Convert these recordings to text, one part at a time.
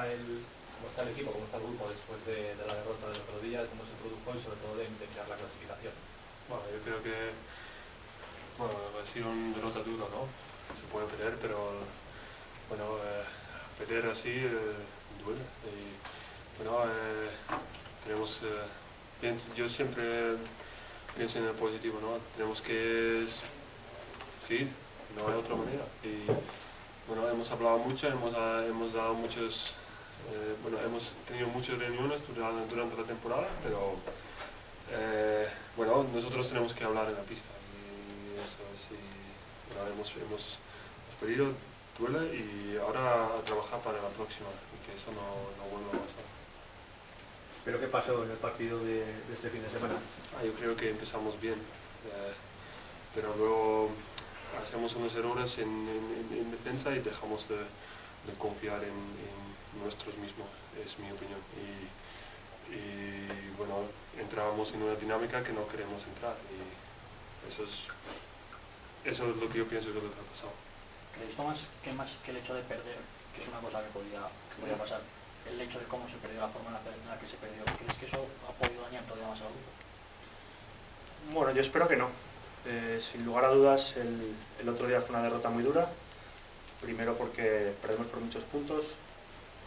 cómo está el equipo, cómo está el grupo después de la derrota del otro día, cómo se produjo y sobre todo de mirar la clasificación? Bueno, yo creo que ha sido una derrota dura, ¿no? Se puede perder, pero bueno, perder así duele. Y bueno, yo siempre pienso en el positivo, ¿no? Tenemos que, sí, no hay otra manera. Y bueno, hemos hablado mucho, hemos dado muchos, hemos tenido muchas reuniones durante la temporada, pero bueno, nosotros tenemos que hablar en la pista. Y eso sí, bueno, hemos perdido, duele, y ahora a trabajar para la próxima, y que eso no vuelva a pasar. ¿Pero qué pasó en el partido de este fin de semana? Yo creo que empezamos bien, pero luego hacemos unos errores en defensa y dejamos de confiar en nosotros mismos, es mi opinión. Y bueno, entrábamos en una dinámica que no queremos entrar, y eso es lo que yo pienso que es lo que ha pasado. ¿Creéis, Tomás, que más que el hecho de perder, que es una cosa que podía pasar, el hecho de cómo se perdió, la forma en la que se perdió, ¿crees que eso ha podido dañar todavía más al grupo? Bueno, yo espero que no. Sin lugar a dudas, el otro día fue una derrota muy dura. Primero porque perdemos por muchos puntos,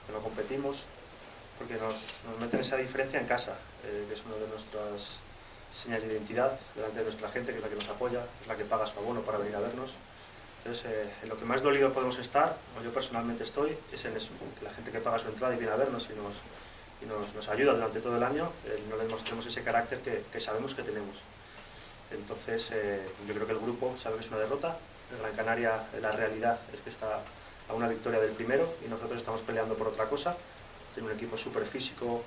que no competimos, porque nos meten esa diferencia en casa, que es una de nuestras señas de identidad delante de nuestra gente, que es la que nos apoya, es la que paga su abono para venir a vernos. Entonces, en lo que más dolido podemos estar, o yo personalmente estoy, es en eso, que la gente que paga su entrada y viene a vernos y nos ayuda durante todo el año, no le demostremos ese carácter que sabemos que tenemos. Entonces, yo creo que el grupo sabe que es una derrota. En Gran Canaria la realidad es que está a una victoria del primero y nosotros estamos peleando por otra cosa. Tiene un equipo súper físico,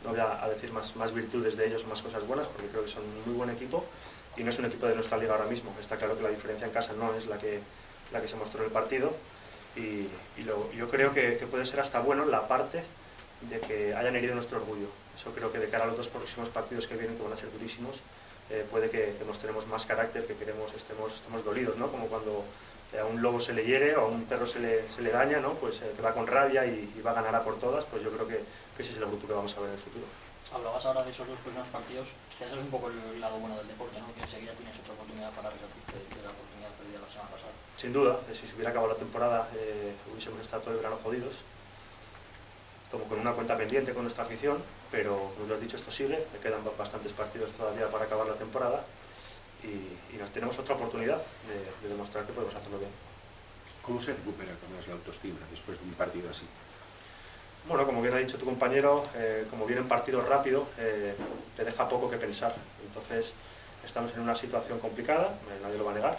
no voy a decir más virtudes de ellos, más cosas buenas, porque creo que son un muy buen equipo y no es un equipo de nuestra liga ahora mismo. Está claro que la diferencia en casa no es la que se mostró en el partido y yo creo que puede ser hasta bueno la parte de que hayan herido nuestro orgullo. Eso creo que de cara a los dos próximos partidos que vienen, que van a ser durísimos, puede que mostremos más carácter, que estemos dolidos, ¿no? Como cuando a un lobo se le hiere o a un perro se le daña, ¿no? Pues que va con rabia y va a ganar a por todas. Pues yo creo que ese es el grupo que vamos a ver en el futuro. Hablabas ahora de esos dos primeros partidos, que eso es un poco el lado bueno del deporte, ¿no? Que enseguida tienes otra oportunidad para resarcirte de la oportunidad perdida la semana pasada. Sin duda, si se hubiera acabado la temporada hubiésemos estado todo el verano jodidos, como con una cuenta pendiente con nuestra afición, pero como lo has dicho, esto sigue, me quedan bastantes partidos todavía para acabar la temporada y nos tenemos otra oportunidad de demostrar que podemos hacerlo bien. ¿Cómo se recupera con la autoestima después de un partido así? Bueno, como bien ha dicho tu compañero, como viene un partido rápido, te deja poco que pensar. Entonces, estamos en una situación complicada, nadie lo va a negar,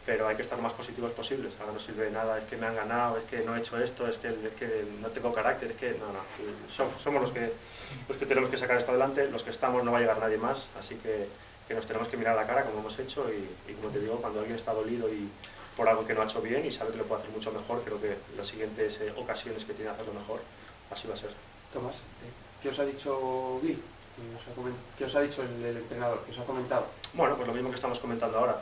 pero hay que estar lo más positivos posibles. Ahora no sirve de nada, es que me han ganado, es que no he hecho esto, es que no tengo carácter, es que no. Somos los que tenemos que sacar esto adelante, los que estamos no va a llegar nadie más, así que nos tenemos que mirar a la cara como hemos hecho y como te digo, cuando alguien está dolido y por algo que no ha hecho bien y sabe que lo puede hacer mucho mejor, creo que las siguientes ocasiones que tiene de hacerlo mejor, así va a ser. Tomás, ¿qué os ha dicho Gui? ¿Qué os ha dicho el entrenador? ¿Qué os ha comentado? Bueno, pues lo mismo que estamos comentando ahora.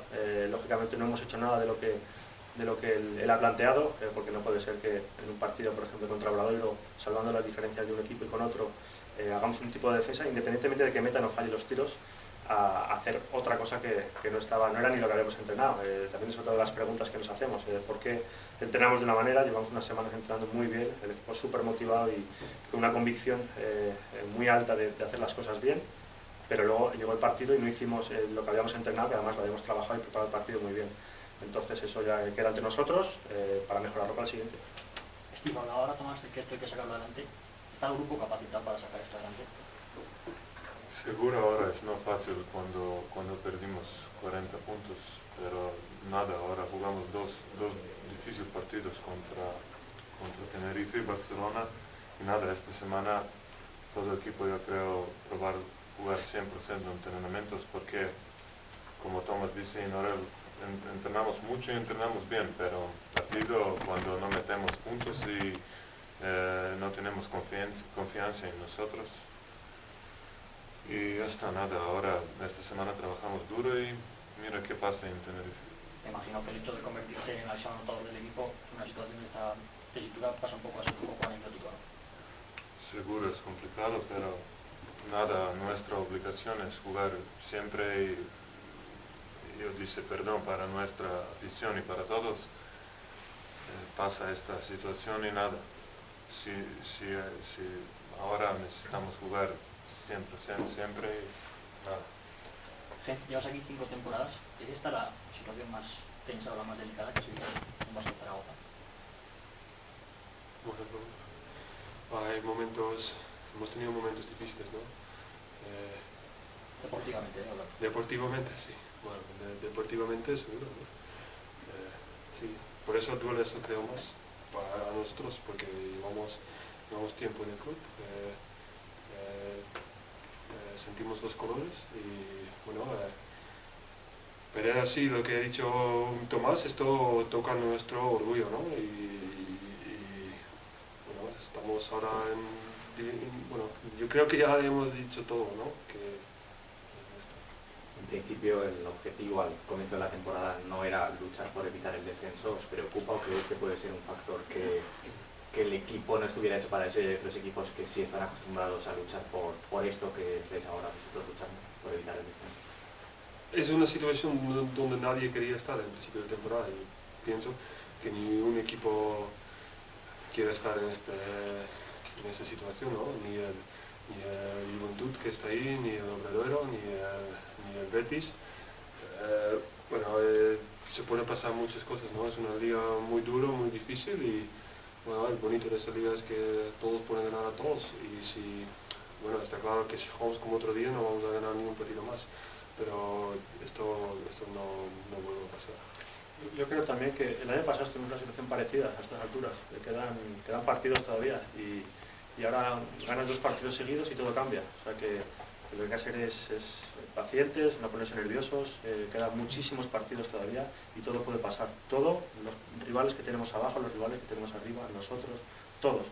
Lógicamente no hemos hecho nada de lo que él ha planteado, porque no puede ser que en un partido, por ejemplo, contra Obradoiro, salvando las diferencias de un equipo y con otro, hagamos un tipo de defensa, independientemente de que meta o no falle los tiros, a hacer otra cosa que no era ni lo que habíamos entrenado. También es otra de las preguntas que nos hacemos, ¿por qué entrenamos de una manera? Llevamos unas semanas entrenando muy bien, el equipo súper motivado y con una convicción muy alta de hacer las cosas bien, pero luego llegó el partido y no hicimos lo que habíamos entrenado, que además lo habíamos trabajado y preparado el partido muy bien. Entonces eso ya queda ante nosotros para mejorarlo para el siguiente. Steve, ahora Tomás, de que esto hay que sacarlo adelante. ¿Está el grupo capacitado para sacar esto adelante? Seguro ahora es no fácil cuando perdimos 40 puntos, pero nada, ahora jugamos dos difíciles partidos contra Tenerife y Barcelona y nada, esta semana todo el equipo yo creo probar jugar 100% en entrenamientos porque como Tomás dice en Orel, entrenamos mucho y entrenamos bien, pero partido cuando no metemos puntos y no tenemos confianza en nosotros. Y ya está, nada, ahora esta semana trabajamos duro y mira qué pasa en Tenerife. Me imagino que el hecho de convertirse en el máximo anotador del equipo, en una situación de esta tesitura, pasa un poco a ser un poco anecdótico. seguro es complicado, pero nada, nuestra obligación es jugar siempre y yo dice perdón para nuestra afición y para todos. Pasa esta situación y nada. Si ahora necesitamos jugar siempre, nada. Llevas aquí 5 temporadas. ¿Es esta la situación más tensa o la más delicada que se vive en Basket Zaragoza? Buena pregunta. Hay momentos, hemos tenido momentos difíciles, ¿no? Deportivamente, ¿no? Deportivamente, sí. Bueno, deportivamente seguro, ¿no? Sí, por eso duele eso creo más para nosotros, porque llevamos tiempo en el club, sentimos los colores y bueno, pero así lo que ha dicho Tomás, esto toca nuestro orgullo, ¿no? Y bueno, estamos ahora bueno, yo creo que ya hemos dicho todo, ¿no? En principio el objetivo al comienzo de la temporada no era luchar por evitar el descenso. ¿Os preocupa o creéis que puede ser un factor que el equipo no estuviera hecho para eso y hay otros equipos que sí están acostumbrados a luchar por esto que estáis ahora vosotros luchando por evitar el descenso? Es una situación donde nadie quería estar en principio de temporada y pienso que ni un equipo quiere estar en esta situación, ¿no? Ni el Juventud que está ahí, ni el Obradoiro, ni el Betis. Se pueden pasar muchas cosas, ¿no? Es una liga muy dura, muy difícil y bueno, el bonito de esta liga es que todos pueden ganar a todos y bueno, está claro que si jugamos como otro día no vamos a ganar ningún partido más, pero esto no vuelve a pasar. Yo creo también que el año pasado tuvimos una situación parecida a estas alturas, quedan partidos todavía y ahora ganas 2 partidos seguidos y todo cambia. O sea que lo que hay que hacer es pacientes, no ponerse nerviosos, quedan muchísimos partidos todavía y todo puede pasar. Todo, los rivales que tenemos abajo, los rivales que tenemos arriba, nosotros, todos,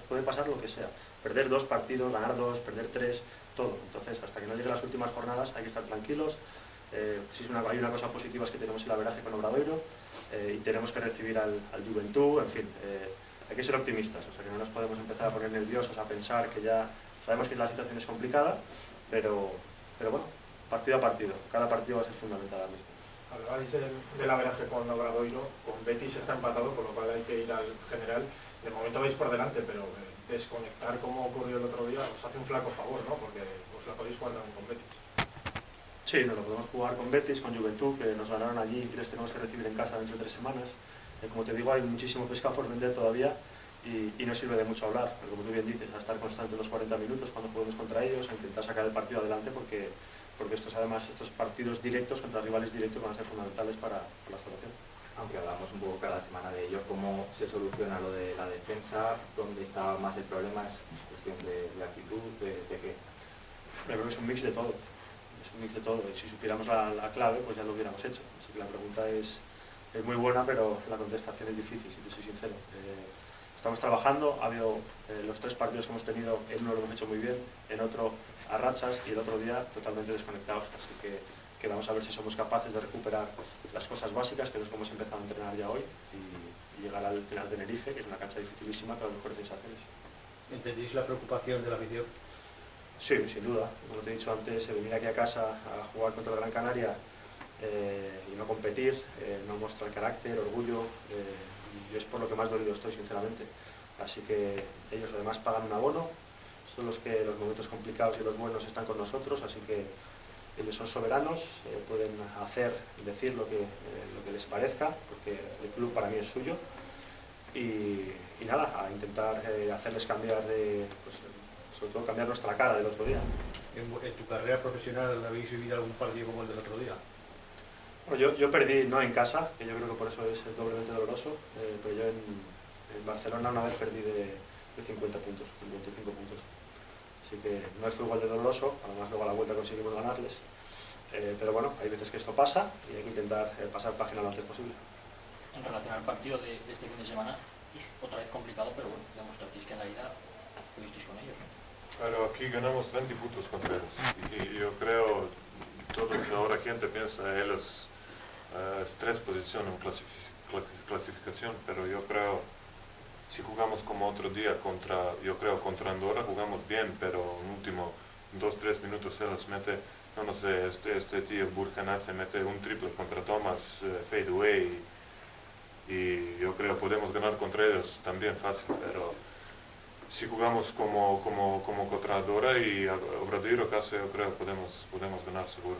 puede pasar lo que sea. Perder 2 partidos, ganar 2, perder 3, todo. Entonces, hasta que no lleguen las últimas jornadas hay que estar tranquilos. Hay una cosa positiva es que tenemos el averaje con Obradoiro y tenemos que recibir al Juventud, en fin. Hay que ser optimistas, o sea que no nos podemos empezar a poner nerviosos, a pensar que ya sabemos que la situación es complicada, pero bueno, partido a partido, cada partido va a ser fundamental ahora mismo. Hablabais del averaje con Obradoiro, con Betis está empatado, por lo cual hay que ir al general. De momento vais por delante, pero desconectar como ocurrió el otro día os hace un flaco favor, ¿no? Porque os la podéis jugar también con Betis. Sí, nos lo podemos jugar con Betis, con Juventud, que nos ganaron allí y les tenemos que recibir en casa dentro de 3 semanas. Como te digo, hay muchísimo pescado por vender todavía y no sirve de mucho hablar, pero como tú bien dices, a estar constante los 40 minutos cuando juguemos contra ellos, a intentar sacar el partido adelante porque estos partidos directos contra rivales directos van a ser fundamentales para la salvación. Aunque hablamos un poco cada semana de ello, ¿cómo se soluciona lo de la defensa? ¿Dónde está más el problema? ¿Es cuestión de actitud? ¿De qué? Yo creo que es un mix de todo. Y si supiéramos la clave, pues ya lo hubiéramos hecho. Así que la pregunta es muy buena, pero la contestación es difícil, si te soy sincero. Estamos trabajando, ha habido los 3 partidos que hemos tenido, en uno lo hemos hecho muy bien, en otro a rachas y el otro día totalmente desconectados. Así que vamos a ver si somos capaces de recuperar las cosas básicas, que es como hemos empezado a entrenar ya hoy, y llegar al final de Tenerife, que es una cancha dificilísima, pero mejores sensaciones. ¿Entendéis la preocupación de la afición? Sí, sin duda. Como te he dicho antes, venir aquí a casa a jugar contra el Gran Canaria y no competir, no mostrar carácter, orgullo, y es por lo que más dolido estoy, sinceramente. Así que ellos además pagan un abono, son los que los momentos complicados y los buenos están con nosotros, así que ellos son soberanos, pueden hacer, decir lo que les parezca, porque el club para mí es suyo, y nada, a intentar hacerles cambiar sobre todo cambiar nuestra cara del otro día. ¿En tu carrera profesional habéis vivido algún partido como el del otro día? Bueno, yo perdí, no en casa, que yo creo que por eso es doblemente doloroso, pero yo en Barcelona una vez perdí de 50 puntos, 55 puntos. Así que no fue igual de doloroso, además luego a la vuelta conseguimos ganarles. Pero bueno, hay veces que esto pasa y hay que intentar pasar página lo antes posible. En relación al partido de este fin de semana, es otra vez complicado, pero bueno, demostrasteis que en la ida pudisteis con ellos, ¿no? Pero aquí ganamos 20 puntos contra ellos y yo creo todos ahora gente piensa ellos es 3 posiciones en clasificación, pero yo creo si jugamos como otro día yo creo contra Andorra jugamos bien, pero en último 2-3 minutos se los mete, no sé, este tío Burkhanat se mete un triple contra Thomas, fade away, y yo creo podemos ganar contra ellos también fácil, pero si jugamos como contra Andorra y Obradoiro casi yo creo podemos ganar seguro.